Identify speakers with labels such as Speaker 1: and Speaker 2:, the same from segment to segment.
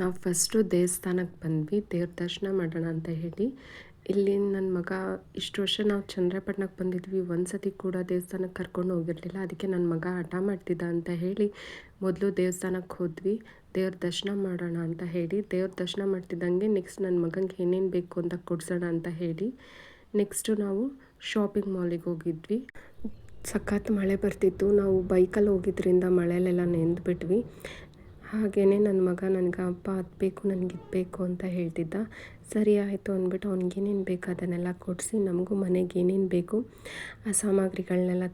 Speaker 1: ನಾವು ಫಸ್ಟು ದೇವಸ್ಥಾನಕ್ಕೆ ಬಂದ್ವಿ, ದೇವ್ರ ದರ್ಶನ ಮಾಡೋಣ ಅಂತ ಹೇಳಿ. ಇಲ್ಲಿ ನನ್ನ ಮಗ ಇಷ್ಟು ವರ್ಷ ನಾವು ಚಂದ್ರಪಟ್ಟಣಕ್ಕೆ ಬಂದಿದ್ವಿ, ಒಂದು ಸತಿ ಕೂಡ ದೇವಸ್ಥಾನಕ್ಕೆ ಕರ್ಕೊಂಡು ಹೋಗಿರಲಿಲ್ಲ. ಅದಕ್ಕೆ ನನ್ನ ಮಗ ಹಠ ಮಾಡ್ತಿದ್ದ ಅಂತ ಹೇಳಿ ಮೊದಲು ದೇವಸ್ಥಾನಕ್ಕೆ ಹೋದ್ವಿ, ದೇವ್ರ ದರ್ಶನ ಮಾಡೋಣ ಅಂತ ಹೇಳಿ. ದೇವ್ರ ದರ್ಶನ ಮಾಡ್ತಿದ್ದಂಗೆ ನೆಕ್ಸ್ಟ್ ನನ್ನ ಮಗನಿಗೆ ಏನೇನು ಬೇಕು ಅಂತ ಕೊಡ್ಸೋಣ ಅಂತ ಹೇಳಿ ನೆಕ್ಸ್ಟು ನಾವು ಶಾಪಿಂಗ್ ಮಾಲಿಗೆ ಹೋಗಿದ್ವಿ. ಸಖತ್ ಮಳೆ ಬರ್ತಿತ್ತು, ನಾವು ಬೈಕಲ್ಲಿ ಹೋಗಿದ್ರಿಂದ ಮಳೆಯಲ್ಲೆಲ್ಲ ನೆಂದುಬಿಟ್ವಿ. ಹಾಗೆಯೇ ನನ್ನ ಮಗ ನನಗೆ ಅಪ್ಪ ಅದು ಬೇಕು ನನಗೆ ಇದು ಬೇಕು ಅಂತ ಹೇಳ್ತಿದ್ದ. ಸರಿ ಆಯಿತು ಅಂದ್ಬಿಟ್ಟು ಅವ್ನಿಗೇನೇನು ಬೇಕು ಅದನ್ನೆಲ್ಲ ಕೊಡಿಸಿ ನಮಗೂ ಮನೆಗೆ ಏನೇನು ಬೇಕು ಆ ಸಾಮಗ್ರಿಗಳನ್ನೆಲ್ಲ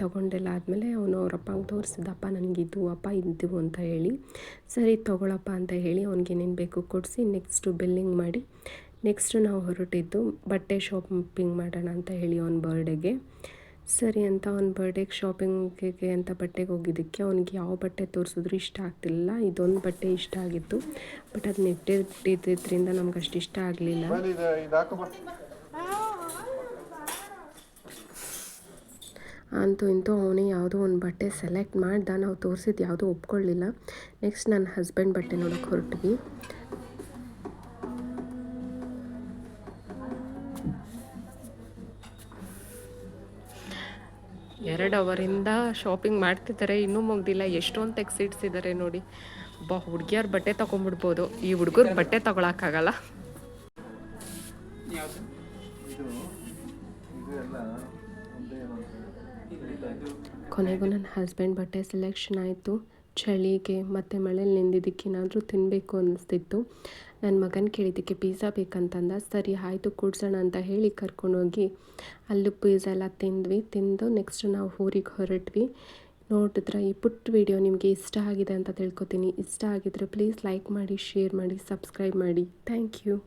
Speaker 1: ತೊಗೊಂಡೆಲ್ಲ ಆದಮೇಲೆ ಅವನು ಅವ್ರ ಅಪ್ಪಂಗೆ ತೋರಿಸಿದಪ್ಪ ನನಗಿದು ಅಪ್ಪ ಇದು ಅಂತ ಹೇಳಿ. ಸರಿ ತೊಗೊಳಪ್ಪ ಅಂತ ಹೇಳಿ ಅವ್ನಿಗೇನೇನು ಬೇಕು ಕೊಡಿಸಿ ನೆಕ್ಸ್ಟು ಬಿಲ್ಲಿಂಗ್ ಮಾಡಿ ನೆಕ್ಸ್ಟು ನಾವು ಹೊರಟಿದ್ದು ಬಟ್ಟೆ ಶಾಪಿಂಗ್ ಮಾಡೋಣ ಅಂತ ಹೇಳಿ ಅವ್ನ ಬರ್ಡೇಗೆ. ಸರಿ ಅಂತ ಅವ್ನ ಬರ್ಡೇಗೆ ಶಾಪಿಂಗಿಗೆ ಅಂತ ಬಟ್ಟೆಗೆ ಹೋಗಿದ್ದಕ್ಕೆ ಅವ್ನಿಗೆ ಯಾವ ಬಟ್ಟೆ ತೋರಿಸಿದ್ರು ಇಷ್ಟ ಆಗ್ತಿಲ್ಲ. ಇದೊಂದು ಬಟ್ಟೆ ಇಷ್ಟ ಆಗಿತ್ತು, ಬಟ್ ಅದು ನೆಟ್ಟಿದ್ರಿಂದ ನಮ್ಗೆ ಅಷ್ಟು ಇಷ್ಟ ಆಗಲಿಲ್ಲ. ಅಂತೂ ಇಂತೂ ಅವನೇ ಯಾವುದೋ ಒಂದು ಬಟ್ಟೆ ಸೆಲೆಕ್ಟ್ ಮಾಡ್ದ, ನಾವು ತೋರಿಸಿದ್ದು ಯಾವುದೂ ಒಪ್ಕೊಳ್ಳಿಲ್ಲ. ನೆಕ್ಸ್ಟ್ ನನ್ನ ಹಸ್ಬೆಂಡ್ ಬಟ್ಟೆ ನೋಡೋಕೆ ಹೊರಟ್ವಿ. 2 ಅವರಿಂದ ಶಾಪಿಂಗ್ ಮಾಡ್ತಿದ್ದಾರೆ, ಇನ್ನೂ ಮುಗ್ದಿಲ್ಲ. ಎಷ್ಟೊಂದು ತೆಗ್ಸಿಡ್ಸಿದ್ದಾರೆ ನೋಡಿ. ಹುಡುಗಿಯರು ಬಟ್ಟೆ ತೊಗೊಂಡ್ಬಿಡ್ಬೋದು, ಈ ಹುಡುಗರು ಬಟ್ಟೆ ತೊಗೊಳಕ್ಕಾಗಲ್ಲ. ಕೊನೆಗೂ ನನ್ನ ಹಸ್ಬೆಂಡ್ ಬಟ್ಟೆ ಸೆಲೆಕ್ಷನ್ ಆಯಿತು. ಚಳಿಗೆ ಮತ್ತು ಮಳೇಲಿ ನೆಂದಿದ್ದಕ್ಕೆ ಏನಾದರೂ ತಿನ್ನಬೇಕು ಅನ್ನಿಸ್ತಿತ್ತು. ನನ್ನ ಮಗನ ಕೇಳಿದ್ದಕ್ಕೆ ಪಿಜ್ಜಾ ಬೇಕಂತಂದ. ಸರಿ ಆಯಿತು ಕೂಡ್ಸೋಣ ಅಂತ ಹೇಳಿ ಕರ್ಕೊಂಡೋಗಿ ಅಲ್ಲೂ ಪಿಜ್ಜಾ ಎಲ್ಲ ತಿಂದು ನೆಕ್ಸ್ಟ್ ನಾವು ಊರಿಗೆ ಹೊರಟ್ವಿ. ನೋಡಿದ್ರೆ ಈ ಪುಟ್ಟ ವಿಡಿಯೋ ನಿಮಗೆ ಇಷ್ಟ ಆಗಿದೆ ಅಂತ ತಿಳ್ಕೊತೀನಿ. ಇಷ್ಟ ಆಗಿದ್ರೆ ಪ್ಲೀಸ್ ಲೈಕ್ ಮಾಡಿ, ಶೇರ್ ಮಾಡಿ, ಸಬ್ಸ್ಕ್ರೈಬ್ ಮಾಡಿ. Thank you.